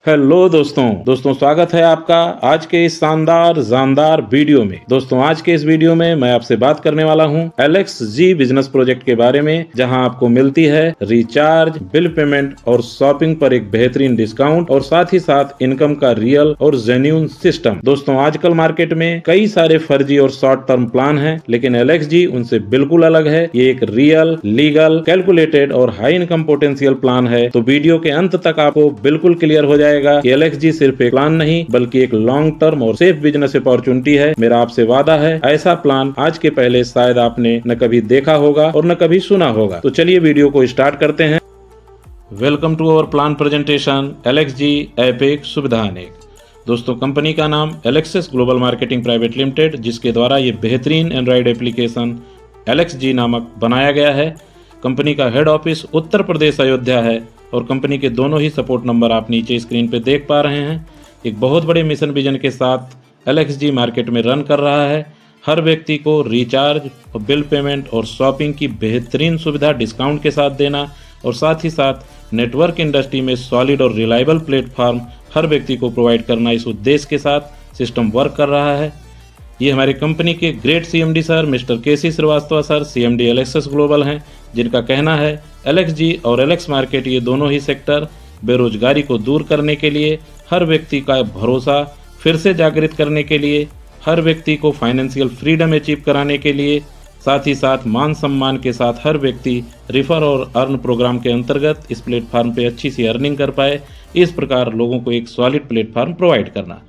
Hello दोस्तों स्वागत है आपका आज के इस शानदार वीडियो में। दोस्तों आज के इस वीडियो में मैं आपसे बात करने वाला हूं LXG बिजनेस प्रोजेक्ट के बारे में, जहां आपको मिलती है रिचार्ज, बिल पेमेंट और शॉपिंग पर एक बेहतरीन डिस्काउंट और साथ ही साथ इनकम का रियल और जेन्युइन सिस्टम। दोस्तों आजकल मार्केट में कई सारे फर्जी और शॉर्ट टर्म प्लान है, लेकिन LXG उनसे बिल्कुल अलग है। ये एक रियल, लीगल, कैलकुलेटेड और हाई इनकम पोटेंशियल प्लान है। तो वीडियो के अंत तक आपको बिल्कुल क्लियर हो जाएगा कि LXG सिर्फ एक प्लान नहीं बल्कि एक लॉन्ग टर्म और सेफ बिजनेस अपॉर्चुनिटी है। मेरा आपसे वादा है, ऐसा प्लान आज के पहले शायद आपने न कभी देखा होगा और न कभी सुना होगा। तो चलिए वीडियो को स्टार्ट करते हैं। Welcome to our plan presentation LXG epic सुविधा अनेक। दोस्तों कंपनी का नाम Alexis Global Marketing Private Limited, जिसके द्वारा ये बेहतरीन एंड्रॉइड एप्लीकेशन LXG नामक बनाया गया है। कंपनी का हेड ऑफिस उत्तर प्रदेश अयोध्या है और कंपनी के दोनों ही सपोर्ट नंबर आप नीचे स्क्रीन पे देख पा रहे हैं। एक बहुत बड़े मिशन विजन के साथ LXG मार्केट में रन कर रहा है। हर व्यक्ति को रिचार्ज और बिल पेमेंट और शॉपिंग की बेहतरीन सुविधा डिस्काउंट के साथ देना और साथ ही साथ नेटवर्क इंडस्ट्री में सॉलिड और रिलायबल प्लेटफॉर्म हर व्यक्ति को प्रोवाइड करना, इस उद्देश्य के साथ सिस्टम वर्क कर रहा है। ये हमारी कंपनी के great CMD sir mister KC Srivastava sir CMD Alexis Global हैं, जिनका कहना है LXG और LX मार्केट ये दोनों ही सेक्टर बेरोजगारी को दूर करने के लिए, हर व्यक्ति का भरोसा फिर से जागृत करने के लिए, हर व्यक्ति को फाइनेंशियल फ्रीडम अचीव कराने के लिए, साथ ही साथ मान सम्मान के साथ हर व्यक्ति रिफर और अर्न प्रोग्राम के अंतर्गत इस प्लेटफॉर्म पे अच्छी सी अर्निंग कर पाए, इस प्रकार लोगों को एक सॉलिड प्लेटफॉर्म प्रोवाइड करना।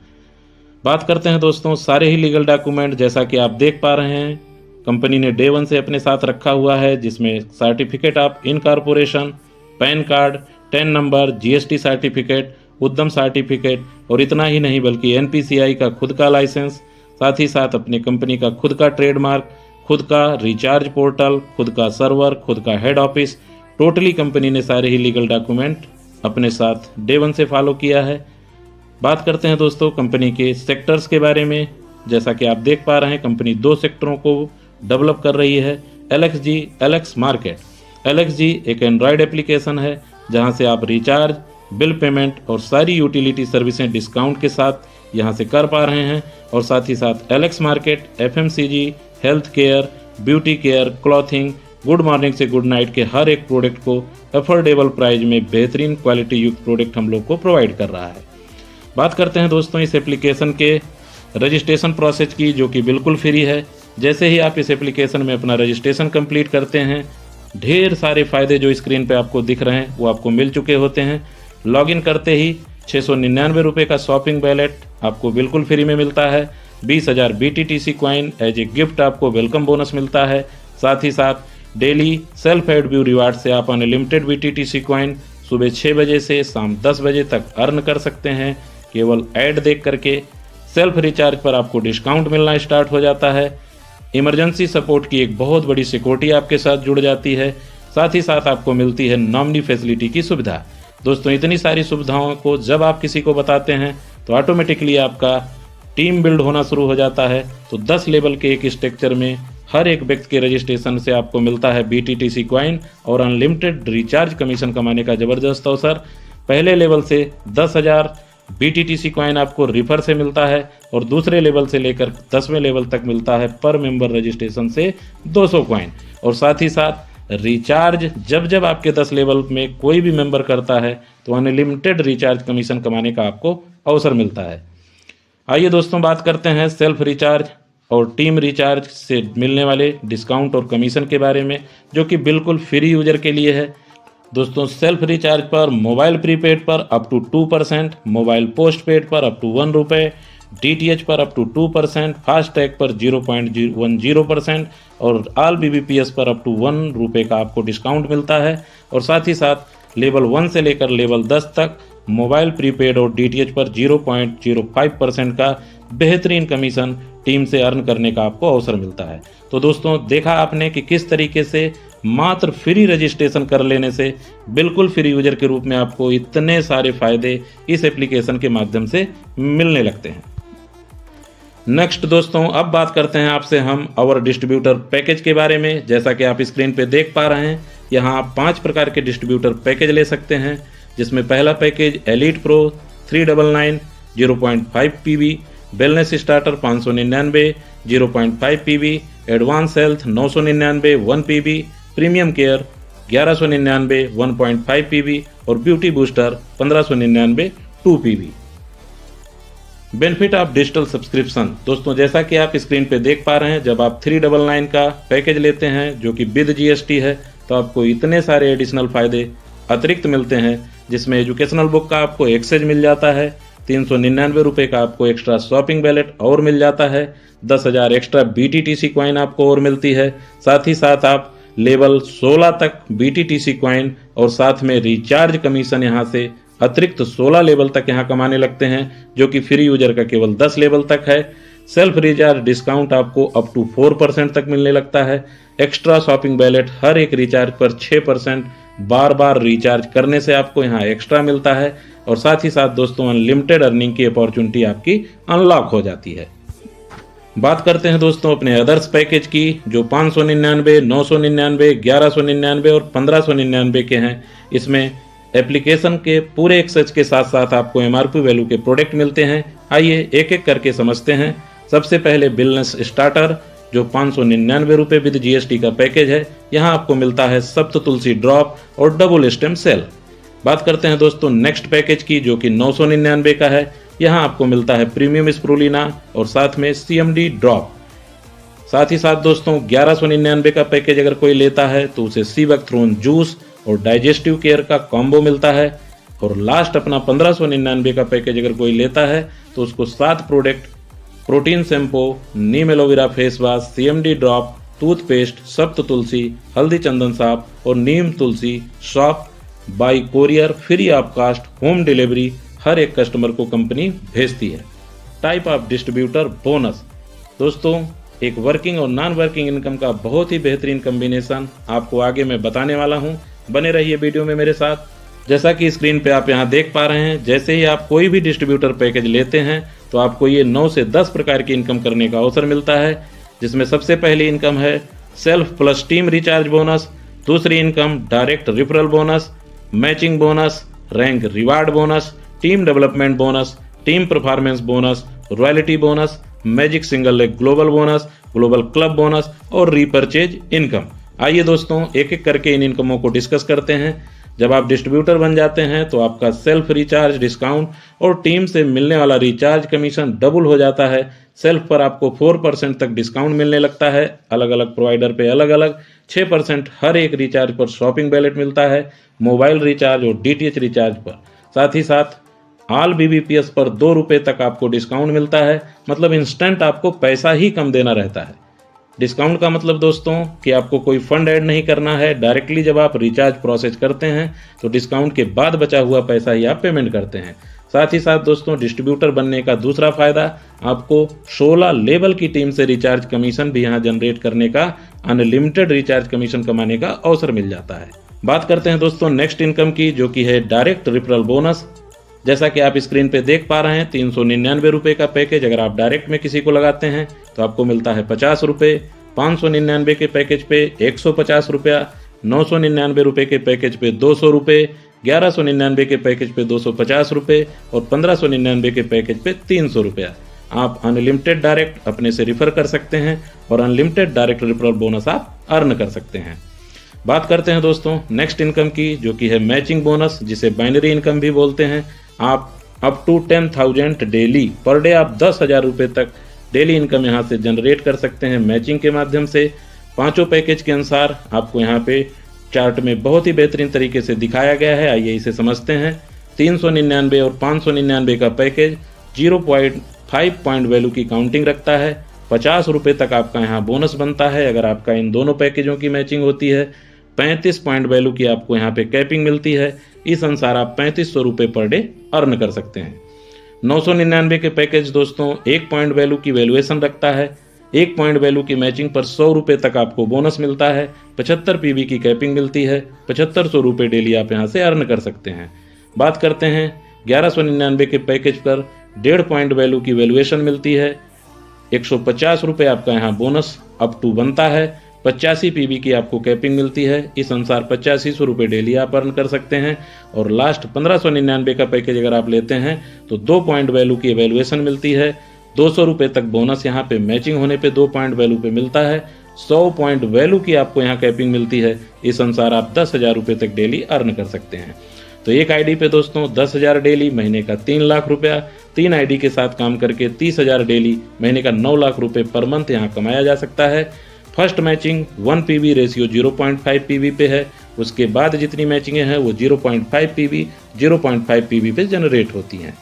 बात करते हैं दोस्तों सारे ही लीगल डॉक्यूमेंट, जैसा कि आप देख पा रहे हैं कंपनी ने डे 1 से अपने साथ रखा हुआ है, जिसमें certificate of incorporation, pan card, 10 number, GST certificate, उद्यम सर्टिफिकेट और इतना ही नहीं बल्कि NPCI का खुद का लाइसेंस, साथ ही साथ अपनी कंपनी का खुद का ट्रेडमार्क, खुद का रिचार्ज पोर्टल, खुद का सर्वर, खुद का हेड ऑफिस, टोटली कंपनी ने सारे ही लीगल डॉक्यूमेंट अपने साथ डे 1 से फॉलो किया है। बात करते हैं दोस्तों कंपनी के सेक्टर्स के बारे में। जैसा कि आप देख पा रहे हैं कंपनी 2 सेक्टरों को डेवलप कर रही है, LXG LX मार्केट। LXG एक एंड्रॉयड एप्लीकेशन है जहां से आप रिचार्ज, बिल पेमेंट और सारी यूटिलिटी सर्विसें डिस्काउंट के साथ यहां से कर पा रहे हैं, और साथ ही साथ LX market FMCG, health care, beauty care, clothing, good morning से गुड नाइट के हर एक प्रोडक्ट को अफोर्डेबल प्राइस में बेहतरीन क्वालिटी युक्त प्रोडक्ट हम लोग को प्रोवाइड कर रहा है। बात करते हैं दोस्तों इस एप्लीकेशन के रजिस्ट्रेशन प्रोसेस की, जो कि बिल्कुल फ्री है। जैसे ही आप इस एप्लीकेशन में अपना रजिस्ट्रेशन कंप्लीट करते हैं, ढेर सारे फ़ायदे जो स्क्रीन पे आपको दिख रहे हैं वो आपको मिल चुके होते हैं। लॉगिन करते ही 699 रुपये का शॉपिंग वैलेट आपको बिल्कुल फ्री में मिलता है। 20,000 BTTC coin as a gift आपको वेलकम बोनस मिलता है। साथ ही साथ daily self ad view reward से आप अनलिमिटेड BTTC कॉइन सुबह 6 बजे से शाम 10 बजे तक अर्न कर सकते हैं। केवल ऐड देख करके सेल्फ रिचार्ज पर आपको डिस्काउंट मिलना स्टार्ट हो जाता है। इमरजेंसी सपोर्ट की एक बहुत बड़ी सिक्योरिटी आपके साथ जुड़ जाती है। साथ ही साथ आपको मिलती है नॉमिनी फैसिलिटी की सुविधा। दोस्तों इतनी सारी सुविधाओं को जब आप किसी को बताते हैं तो ऑटोमेटिकली आपका टीम बिल्ड होना शुरू हो जाता है। तो 10 लेवल के एक स्ट्रक्चर में हर एक व्यक्ति के रजिस्ट्रेशन से आपको मिलता है BTTC कॉइन और अनलिमिटेड रिचार्ज कमीशन कमाने का ज़बरदस्त अवसर। पहले लेवल से 10,000 BTTC कॉइन आपको रिफर से मिलता है और दूसरे लेवल से लेकर 10वें लेवल तक मिलता है पर मेंबर रजिस्ट्रेशन से 200 कॉइन। और साथ ही साथ रिचार्ज जब जब आपके 10 लेवल में कोई भी मेंबर करता है तो अनलिमिटेड रिचार्ज कमीशन कमाने का आपको अवसर मिलता है। आइए दोस्तों बात करते हैं सेल्फ रिचार्ज और टीम रिचार्ज से मिलने वाले डिस्काउंट और कमीशन के बारे में, जो कि बिल्कुल फ्री यूजर के लिए है। दोस्तों सेल्फ रिचार्ज पर मोबाइल प्रीपेड पर up to 2%, mobile post paid पर अप टू 1 रुपये, DTH पर अप टू 2%, फास्टैग पर 0.10% और ऑल BBPS पर अप टू 1 रुपये का आपको डिस्काउंट मिलता है। और साथ ही साथ लेवल 1 से लेकर लेवल 10 तक मोबाइल प्रीपेड और DTH पर 0.05% का बेहतरीन कमीशन टीम से अर्न करने का आपको अवसर मिलता है। तो दोस्तों देखा आपने कि किस तरीके से मात्र फ्री रजिस्ट्रेशन कर लेने से बिल्कुल फ्री यूजर के रूप में आपको इतने सारे फायदे इस एप्लीकेशन के माध्यम से मिलने लगते हैं। नेक्स्ट दोस्तों अब बात करते हैं आपसे हम आवर डिस्ट्रीब्यूटर पैकेज के बारे में। जैसा कि आप स्क्रीन पे देख पा रहे हैं, यहाँ आप 5 प्रकार के डिस्ट्रीब्यूटर पैकेज ले सकते हैं, जिसमें पहला package elite pro 399 0.5 PB, wellness starter 599 0.5 PB, advance health 999 1 PB, premium care 1199 1.5 PB और beauty booster 1599 2 PB। Benefit of digital subscription. दोस्तों जैसा कि आप स्क्रीन पे देख पा रहे हैं, जब आप 399 का पैकेज लेते हैं जो कि विद GST है, तो आपको इतने सारे एडिशनल फायदे अतिरिक्त मिलते हैं, जिसमें एजुकेशनल बुक का आपको एक्सेस मिल जाता है, 399 रुपये का आपको एक्स्ट्रा शॉपिंग वैलेट और मिल जाता है, 10,000 एक्स्ट्रा BTTC कॉइन आपको और मिलती है, साथ ही साथ आप लेवल 16 तक BTTC कॉइन और साथ में रिचार्ज कमीशन यहाँ से अतिरिक्त 16 लेवल तक यहाँ कमाने लगते हैं, जो कि फ्री यूजर का केवल 10 लेवल तक है। सेल्फ रिचार्ज डिस्काउंट आपको अप टू 4% तक मिलने लगता है। एक्स्ट्रा शॉपिंग वैलेट हर एक रिचार्ज पर 6% बार बार रिचार्ज करने से आपको यहाँ एक्स्ट्रा मिलता है, और साथ ही साथ दोस्तों अनलिमिटेड अर्निंग की अपॉर्चुनिटी आपकी अनलॉक हो जाती है। बात करते हैं दोस्तों अपने अदर्स पैकेज की, जो 599, 999, 1199 और 1599 के हैं। इसमें एप्लीकेशन के पूरे एक्सेस के साथ साथ आपको MRP वैल्यू के प्रोडक्ट मिलते हैं। आइए एक एक करके समझते हैं। सबसे पहले वेलनेस स्टार्टर, जो 599 रुपये विद GST का पैकेज है। यहाँ आपको मिलता है सप्त तुलसी ड्रॉप और डबल स्टेम सेल। बात करते हैं दोस्तों नेक्स्ट पैकेज की, जो कि 999 का है। यहाँ आपको मिलता है प्रीमियम स्प्रूलिना और साथ में CMD ड्रॉप। साथ ही साथ दोस्तों 1199 का पैकेज अगर कोई लेता है तो उसे सीबैकथ्रोन जूस और डाइजेस्टिव केयर का कॉम्बो मिलता है। और लास्ट अपना 1599 का पैकेज अगर कोई लेता है तो उसको 7 product, protein shampoo, neem aloe फेस face, CMD drop, toothpaste, Sapt Tulsi, हल्दी चंदन साफ और neem tulsi soap by courier free of cost home delivery हर एक कस्टमर को कंपनी भेजती है। Type of distributor bonus. दोस्तों एक वर्किंग और नॉन वर्किंग इनकम का बहुत ही बेहतरीन कम्बिनेशन आपको आगे मैं बताने वाला हूं। बने रहिए वीडियो में मेरे साथ। जैसा कि स्क्रीन पे आप यहां देख पा रहे हैं, जैसे ही आप कोई भी डिस्ट्रीब्यूटर पैकेज लेते हैं तो आपको ये 9 से 10 प्रकार की इनकम करने का अवसर मिलता है, जिसमें सबसे पहली इनकम है self plus team recharge bonus. दूसरी income direct referral bonus, matching bonus, rank reward bonus, team development bonus, team performance bonus, royalty bonus, magic single leg global bonus, global club bonus और repurchase income. आइए दोस्तों एक एक करके इन इनकमों को discuss करते हैं। जब आप डिस्ट्रीब्यूटर बन जाते हैं तो आपका सेल्फ रिचार्ज डिस्काउंट और टीम से मिलने वाला रिचार्ज कमीशन डबल हो जाता है। सेल्फ पर आपको 4% तक डिस्काउंट मिलने लगता है, अलग अलग प्रोवाइडर पे अलग अलग। 6% हर एक रिचार्ज पर शॉपिंग वैलेट मिलता है, मोबाइल रिचार्ज और DTH रिचार्ज पर। साथ ही साथ ऑल BBPS पर 2 रुपये तक आपको डिस्काउंट मिलता है, मतलब इंस्टेंट आपको पैसा ही कम देना रहता है। डिस्काउंट का मतलब दोस्तों कि आपको कोई फंड ऐड नहीं करना है, डायरेक्टली जब आप रिचार्ज प्रोसेस करते हैं तो डिस्काउंट के बाद बचा हुआ पैसा ही आप पेमेंट करते हैं। साथ ही साथ दोस्तों डिस्ट्रीब्यूटर बनने का दूसरा फायदा, आपको 16 लेवल की टीम से रिचार्ज कमीशन भी यहाँ जनरेट करने का, अनलिमिटेड रिचार्ज कमीशन कमाने का अवसर मिल जाता है। बात करते हैं दोस्तों नेक्स्ट इनकम की, जो कि है डायरेक्ट रिफरल बोनस। जैसा कि आप स्क्रीन पे देख पा रहे हैं, 399 रुपये का पैकेज अगर आप डायरेक्ट में किसी को लगाते हैं तो आपको मिलता है 50 रुपये। 599 के पैकेज पे 150 रुपया, 999 रुपये के पैकेज पे 200 रुपये, 1199 के पैकेज पे 250 रुपये और 1599 के पैकेज पे 300 रुपया। आप अनलिमिटेड डायरेक्ट अपने से रिफर कर सकते हैं और अनलिमिटेड डायरेक्ट रिफरल बोनस आप अर्न कर सकते हैं। बात करते हैं दोस्तों नेक्स्ट इनकम की, जो कि है मैचिंग बोनस, जिसे बाइनरी इनकम भी बोलते हैं। आप up to 10,000 daily per day आप 10,000 रुपये तक डेली इनकम यहाँ से जनरेट कर सकते हैं मैचिंग के माध्यम से। पांचों पैकेज के अनुसार आपको यहाँ पे चार्ट में बहुत ही बेहतरीन तरीके से दिखाया गया है, आइए इसे समझते हैं। 399 और 599 का पैकेज 0.5 पॉइंट वैल्यू की काउंटिंग रखता है। 50 रुपये तक आपका यहाँ बोनस बनता है अगर आपका इन दोनों पैकेजों की मैचिंग होती है। 35 पॉइंट वैल्यू की आपको यहाँ पे कैपिंग मिलती है। इस अनुसार आप 3500 रुपये पर डे अर्न कर सकते हैं। 999 के पैकेज दोस्तों 1 पॉइंट वैल्यू की वैल्यूएशन रखता है। 1 पॉइंट वैल्यू की मैचिंग पर 100 रुपये तक आपको बोनस मिलता है। 75 PB की कैपिंग मिलती है। 7500 रुपये डेली आप यहाँ से अर्न कर सकते हैं। बात करते हैं 1199 के पैकेज पर 1.5 पॉइंट वैल्यू की वैल्यूएशन मिलती है। 150 रुपये आपका यहाँ बोनस अप टू बनता है। 85 पीवी की आपको कैपिंग मिलती है। इस अनुसार 8500 रुपये डेली आप अर्न कर सकते हैं। और लास्ट 1599 का पैकेज अगर आप लेते हैं तो 2 पॉइंट वैल्यू की एवेल्युएशन मिलती है। 200 रुपये तक बोनस यहाँ पे मैचिंग होने पे 2 पॉइंट वैल्यू पे मिलता है। 100 पॉइंट वैल्यू की आपको यहाँ कैपिंग मिलती है। इस अनुसार आप 10,000 रुपये तक डेली अर्न कर सकते हैं। तो एक आईडी पे दोस्तों 10,000 डेली, महीने का 3 लाख रुपया। 3 आईडी के साथ काम करके 30,000 डेली, महीने का 9 लाख रुपये पर मंथ यहाँ कमाया जा सकता है। First matching 1 PV ratio 0.5 PV पे है। उसके बाद जितनी मैचिंगें हैं वो 0.5 पीवी 0.5 पीवी पे जनरेट होती हैं।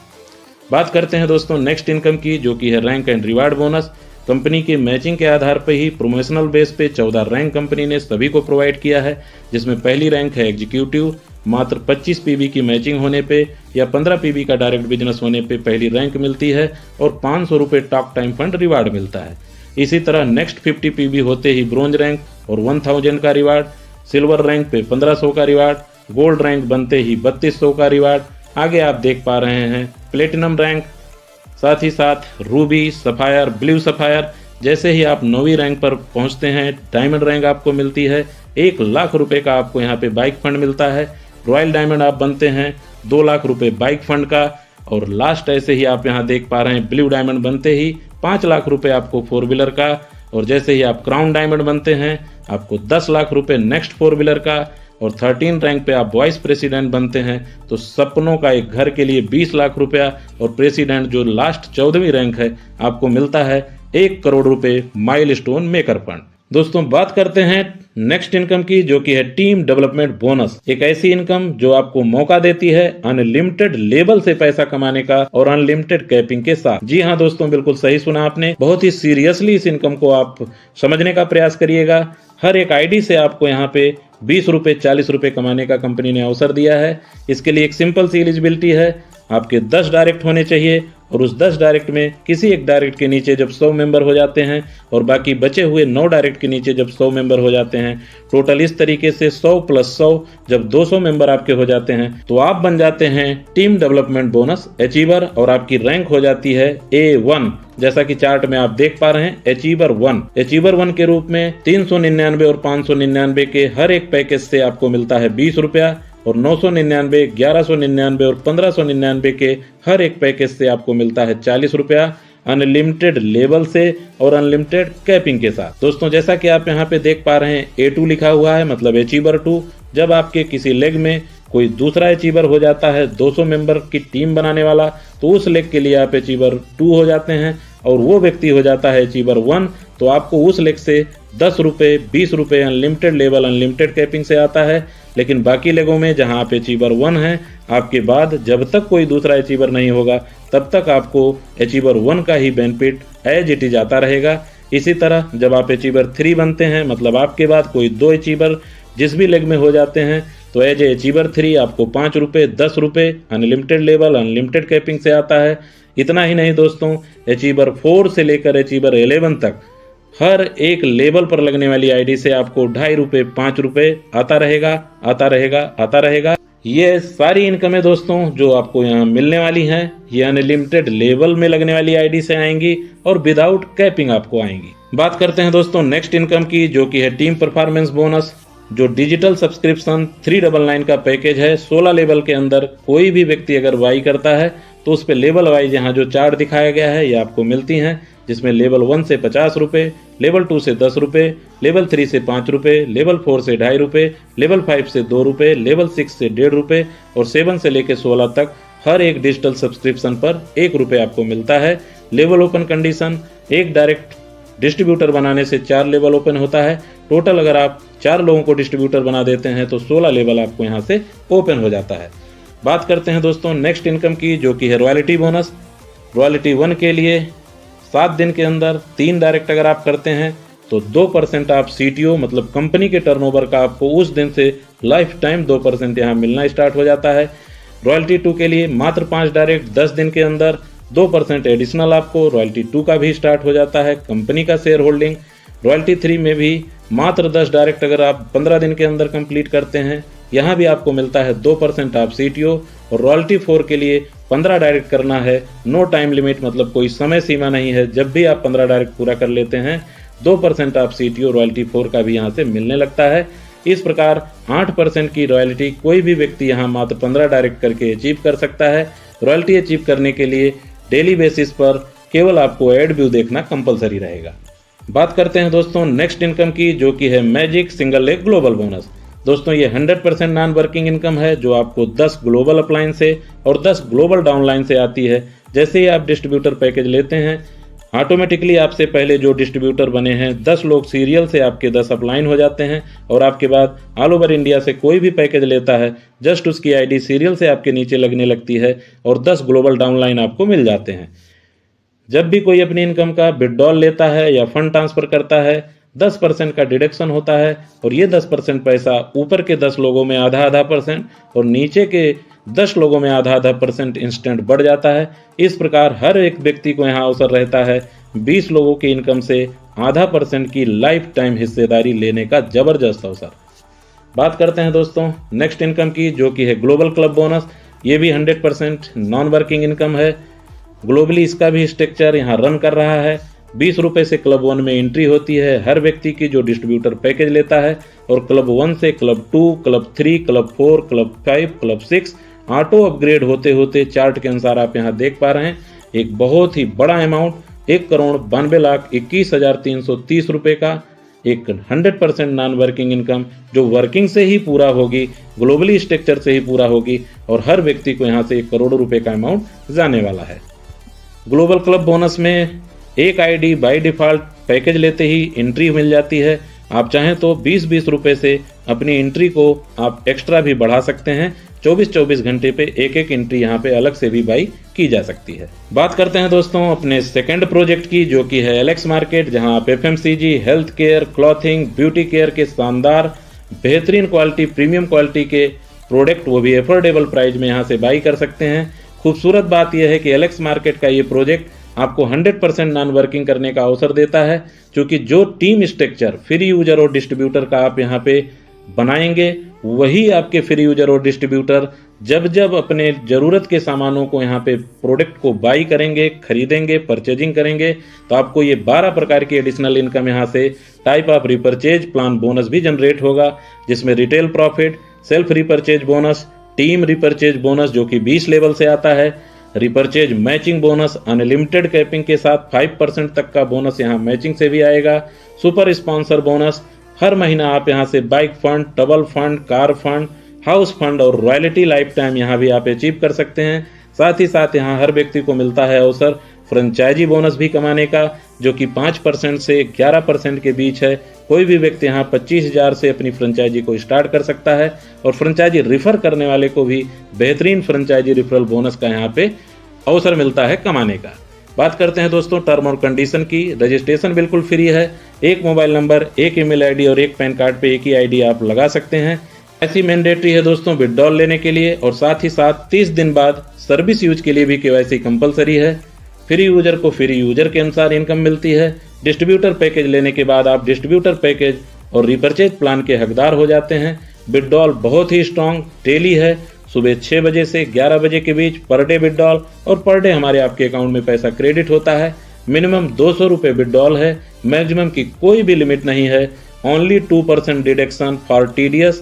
बात करते हैं दोस्तों नेक्स्ट इनकम की, जो कि है rank and reward bonus. Company के मैचिंग के आधार पर ही प्रोमोशनल बेस पे 14 रैंक कंपनी ने सभी को प्रोवाइड किया है, जिसमें पहली रैंक है एग्जीक्यूटिव। मात्र 25 पीवी की मैचिंग होने पे या 15 पीवी का डायरेक्ट बिजनेस होने पे पहली रैंक मिलती है और 500 रुपये टॉक टाइम फंड रिवार्ड मिलता है। इसी तरह नेक्स्ट 50 पीवी होते ही ब्रोंज रैंक और 1000 का रिवार्ड, सिल्वर रैंक पे 1500 का रिवार्ड, गोल्ड रैंक बनते ही 3200 का रिवार्ड। आगे आप देख पा रहे हैं प्लेटिनम रैंक, साथ ही साथ रूबी, सफायर, ब्लू सफायर। जैसे ही आप 9वीं रैंक पर पहुंचते हैं डायमंड रैंक आपको मिलती है। 1 लाख रुपए का आपको यहाँ पे बाइक फंड मिलता है। रॉयल डायमंड आप बनते हैं 2 लाख रुपए बाइक फंड का। और लास्ट ऐसे ही आप यहाँ देख पा रहे हैं ब्लू डायमंड बनते ही 5 लाख रुपए आपको 4 व्हीलर का। और जैसे ही आप क्राउन डायमंड बनते हैं आपको 10 लाख रुपए नेक्स्ट 4 व्हीलर का। और 13 रैंक पे आप वाइस प्रेसिडेंट बनते हैं तो सपनों का एक घर के लिए 20 लाख रुपया। और प्रेसिडेंट जो लास्ट 14वीं रैंक है आपको मिलता है 1 करोड़ रुपए माइलस्टोन मेकर फंड। दोस्तों बात करते हैं नेक्स्ट इनकम की, जो कि है टीम डेवलपमेंट बोनस। एक ऐसी इनकम जो आपको मौका देती है अनलिमिटेड लेवल से पैसा कमाने का और अनलिमिटेड कैपिंग के साथ। जी हाँ दोस्तों, बिल्कुल सही सुना आपने। बहुत ही सीरियसली इस इनकम को आप समझने का प्रयास करिएगा। हर एक आईडी से आपको यहाँ पे 20 रुपये 40 रुपये कमाने का कंपनी ने अवसर दिया है। इसके लिए एक सिंपल सी एलिजिबिलिटी है, आपके 10 डायरेक्ट होने चाहिए और उस 10 डायरेक्ट में किसी एक डायरेक्ट के नीचे जब 100 मेंबर हो जाते हैं और बाकी बचे हुए 9 डायरेक्ट के नीचे जब 100 मेंबर हो जाते हैं, टोटल इस तरीके से 100 + 100 जब 200 मेंबर आपके हो जाते हैं तो आप बन जाते हैं टीम डेवलपमेंट बोनस अचीवर और आपकी रैंक हो जाती है A1। जैसा कि चार्ट में आप देख पा रहे हैं अचीवर 1 के रूप में 399 और 599 के हर एक पैकेज से आपको मिलता है 20 रुपया। और 999, 1199 और 1599 के हर एक पैकेज से आपको मिलता है 40 रुपया अनलिमिटेड लेवल से और अनलिमिटेड कैपिंग के साथ। दोस्तों जैसा कि आप यहाँ पे देख पा रहे हैं A2 लिखा हुआ है, मतलब अचीवर 2। जब आपके किसी लेग में कोई दूसरा अचीवर हो जाता है 200 मेंबर की टीम बनाने वाला, तो उस लेग के लिए आप अचीवर 2 हो जाते हैं और वो व्यक्ति हो जाता है अचीवर 1। तो आपको उस लेग से 10 रुपये 20 रुपये अनलिमिटेड लेवल अनलिमिटेड कैपिंग से आता है। लेकिन बाकी लेगों में जहां आप अचीवर 1 हैं, आपके बाद जब तक कोई दूसरा अचीवर नहीं होगा तब तक आपको अचीवर 1 का ही बेनिफिट एज इट इज आता रहेगा। इसी तरह जब आप अचीवर 3 बनते हैं, मतलब आपके बाद कोई 2 अचीवर जिस भी लेग में हो जाते हैं, तो एज ए अचीवर 3 आपको 5 रुपये 10 रुपये अनलिमिटेड लेवल अनलिमिटेड कैपिंग से आता है। इतना ही नहीं दोस्तों, अचीवर 4 से लेकर अचीवर 11 तक हर एक लेवल पर लगने वाली आईडी से आपको 2.5 रुपये 5 रुपये आता रहेगा। ये सारी इनकम है दोस्तों जो आपको यहाँ मिलने वाली हैं। ये अनलिमिटेड लेवल में लगने वाली आईडी से आएंगी और विदाउट कैपिंग आपको आएंगी। बात करते हैं दोस्तों नेक्स्ट इनकम की, जो कि है टीम परफॉर्मेंस बोनस। जो डिजिटल सब्सक्रिप्शन 399 का पैकेज है, 16 लेवल के अंदर कोई भी व्यक्ति अगर बाई करता है तो उस पे लेवल वाइज यहाँ जो चार्ट दिखाया गया है ये आपको मिलती हैं, जिसमें लेवल 1 से 50 रुपये, लेवल 2 से 10 रुपये, लेवल 3 से 5 रुपये, लेवल 4 से 2.5 रुपये, लेवल 5 से 2 रुपये, लेवल 6 से 1.5 रुपये और 7 से लेकर 16 तक हर एक डिजिटल सब्सक्रिप्शन पर 1 रुपये आपको मिलता है। लेवल ओपन कंडीशन, एक डायरेक्ट डिस्ट्रीब्यूटर बनाने से 4 लेवल ओपन होता है। टोटल अगर आप 4 लोगों को डिस्ट्रीब्यूटर बना देते हैं तो 16 लेवल आपको यहाँ से ओपन हो जाता है। बात करते हैं दोस्तों नेक्स्ट इनकम की, जो कि है रॉयल्टी बोनस। रॉयल्टी 1 के लिए 7 दिन के अंदर 3 डायरेक्ट अगर आप करते हैं तो 2% आप CTO मतलब कंपनी के टर्नओवर का आपको उस दिन से लाइफ टाइम 2% यहाँ मिलना स्टार्ट हो जाता है। रॉयल्टी 2 के लिए मात्र 5 डायरेक्ट 10 दिन के अंदर 2% एडिशनल आपको रॉयल्टी 2 का भी स्टार्ट हो जाता है कंपनी का शेयर होल्डिंग। रॉयल्टी 3 में भी मात्र 10 डायरेक्ट अगर आप 15 दिन के अंदर कंप्लीट करते हैं, यहाँ भी आपको मिलता है 2% आप CTO। और रॉयल्टी 4 के लिए 15 डायरेक्ट करना है, नो टाइम लिमिट मतलब कोई समय सीमा नहीं है। जब भी आप 15 डायरेक्ट पूरा कर लेते हैं 2% आप CTO रॉयल्टी 4 का भी यहाँ से मिलने लगता है। इस प्रकार 8% की रॉयल्टी कोई भी व्यक्ति यहाँ मात्र 15 डायरेक्ट करके अचीव कर सकता है। रॉयल्टी अचीव करने के लिए डेली बेसिस पर केवल आपको एड व्यू देखना कंपलसरी रहेगा। बात करते हैं दोस्तों नेक्स्ट इनकम की, जो कि है magic single leg global bonus. दोस्तों ये 100% नॉन वर्किंग इनकम है, जो आपको 10 ग्लोबल अपलाइन से और 10 ग्लोबल डाउनलाइन से आती है। जैसे ही आप डिस्ट्रीब्यूटर पैकेज लेते हैं, ऑटोमेटिकली आपसे पहले जो डिस्ट्रीब्यूटर बने हैं 10 लोग सीरियल से आपके 10 अपलाइन हो जाते हैं, और आपके बाद ऑल ओवर इंडिया से कोई भी पैकेज लेता है जस्ट उसकी आईडी सीरियल से आपके नीचे लगने लगती है और 10 ग्लोबल डाउनलाइन आपको मिल जाते हैं। जब भी कोई अपनी इनकम का विड्रॉल लेता है या फंड ट्रांसफर करता है, 10% का डिडक्शन होता है, और ये 10% पैसा ऊपर के 10 लोगों में आधा परसेंट और नीचे के 10 लोगों में आधा परसेंट इंस्टेंट बढ़ जाता है। इस प्रकार हर एक व्यक्ति को यहाँ अवसर रहता है 20 लोगों की इनकम से आधा % की लाइफ टाइम हिस्सेदारी लेने का जबरदस्त अवसर। बात करते हैं दोस्तों नेक्स्ट इनकम की, जो कि है ग्लोबल क्लब बोनस। ये भी 100% नॉन वर्किंग इनकम है। ग्लोबली इसका भी स्ट्रक्चर यहाँ रन कर रहा है। 20 रुपये से क्लब 1 में एंट्री होती है हर व्यक्ति की जो डिस्ट्रीब्यूटर पैकेज लेता है, और क्लब 1 से club 2, club 3, club 4, club 5, club 6 auto upgrade होते होते चार्ट के अनुसार आप यहाँ देख पा रहे हैं एक बहुत ही बड़ा अमाउंट 1,92,21,330 रुपये का एक 100% नॉन वर्किंग इनकम, जो वर्किंग से ही पूरा होगी, ग्लोबली स्ट्रक्चर से ही पूरा होगी, और हर व्यक्ति को यहाँ से 1 करोड़ रुपए का अमाउंट जाने वाला है। ग्लोबल क्लब बोनस में एक आईडी बाय डिफॉल्ट पैकेज लेते ही एंट्री मिल जाती है। आप चाहें तो 20-20 रुपए से अपनी एंट्री को आप एक्स्ट्रा भी बढ़ा सकते हैं। 24-24 घंटे पे एक एंट्री यहाँ पे अलग से भी बाई की जा सकती है। बात करते हैं दोस्तों अपने सेकंड प्रोजेक्ट की, जो कि है एलेक्स मार्केट, जहां आप FMCG, health care, clothing, beauty care के शानदार बेहतरीन क्वालिटी, प्रीमियम क्वालिटी के प्रोडक्ट वो भी एफोर्डेबल प्राइस में यहाँ से बाई कर सकते हैं। खूबसूरत बात यह है कि एलेक्स मार्केट का ये प्रोजेक्ट आपको 100% नॉन वर्किंग करने का अवसर देता है, क्योंकि जो टीम स्ट्रक्चर फ्री यूजर और डिस्ट्रीब्यूटर का आप यहाँ पे बनाएंगे, वही आपके फ्री यूजर और डिस्ट्रीब्यूटर जब जब अपने ज़रूरत के सामानों को यहाँ पे प्रोडक्ट को बाई करेंगे, खरीदेंगे, परचेजिंग करेंगे, तो आपको ये 12 प्रकार की एडिशनल इनकम यहाँ से type of repurchase plan bonus भी जनरेट होगा, जिसमें retail profit, self repurchase bonus, team repurchase bonus जो कि 20 लेवल से आता है, repurchase matching bonus unlimited capping के साथ 5% तक का बोनस यहाँ मैचिंग से भी आएगा, सुपर स्पॉन्सर बोनस, हर महीना आप यहाँ से bike fund, double fund, car fund, house fund और रॉयल्टी लाइफ टाइम यहाँ भी आप अचीव कर सकते हैं। साथ ही साथ यहाँ हर व्यक्ति को मिलता है अवसर फ्रेंचाइजी बोनस भी कमाने का, जो कि 5% से 11% के बीच है। कोई भी व्यक्ति यहाँ 25,000 से अपनी फ्रेंचाइजी को स्टार्ट कर सकता है, और फ्रेंचाइजी रिफर करने वाले को भी बेहतरीन फ्रेंचाइजी रिफरल बोनस का यहाँ पे अवसर मिलता है कमाने का। बात करते हैं दोस्तों टर्म और कंडीशन की। रजिस्ट्रेशन बिल्कुल फ्री है। एक मोबाइल नंबर, एक ईमेल आईडी और एक पैन कार्ड पे एक ही आईडी आप लगा सकते हैं। ऐसी मैंडेटरी है दोस्तों विड्रॉल लेने के लिए, और साथ ही साथ 30 दिन बाद सर्विस यूज के लिए भी KYC कंपलसरी है। फ्री यूजर को फ्री यूजर के अनुसार इनकम मिलती है। डिस्ट्रीब्यूटर पैकेज लेने के बाद आप डिस्ट्रीब्यूटर पैकेज और रिपर्चेज प्लान के हकदार हो जाते हैं। विड्रॉल बहुत ही स्ट्रॉन्ग डेली है, सुबह 6 बजे से 11 बजे के बीच पर डे विड्रॉल, और पर डे हमारे आपके अकाउंट में पैसा क्रेडिट होता है। मिनिमम 200 रुपये विड्रॉल है, मैक्सिमम की कोई भी लिमिट नहीं है। Only 2% deduction for TDS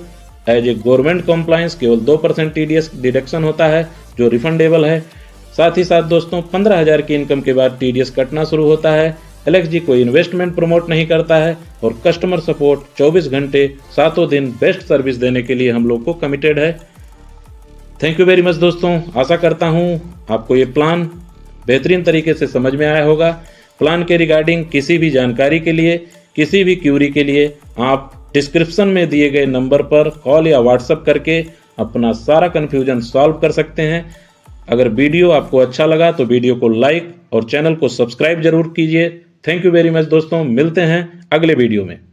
as a government compliance, केवल 2% TDS डिडक्शन होता है जो रिफंडेबल है। साथ ही साथ दोस्तों 15,000 की इनकम के बाद TDS कटना शुरू होता है। LXG कोई इन्वेस्टमेंट प्रमोट नहीं करता है, और कस्टमर सपोर्ट 24 घंटे 7 दिन बेस्ट सर्विस देने के लिए हम लोग को कमिटेड है। थैंक यू वेरी मच दोस्तों, आशा करता हूँ आपको ये प्लान बेहतरीन तरीके से समझ में आया होगा। प्लान के रिगार्डिंग किसी भी जानकारी के लिए, किसी भी क्यूरी के लिए आप डिस्क्रिप्शन में दिए गए नंबर पर कॉल या व्हाट्सएप करके अपना सारा कन्फ्यूजन सॉल्व कर सकते हैं। अगर वीडियो आपको अच्छा लगा तो वीडियो को लाइक और चैनल को सब्सक्राइब जरूर कीजिए। थैंक यू वेरी मच दोस्तों, मिलते हैं अगले वीडियो में।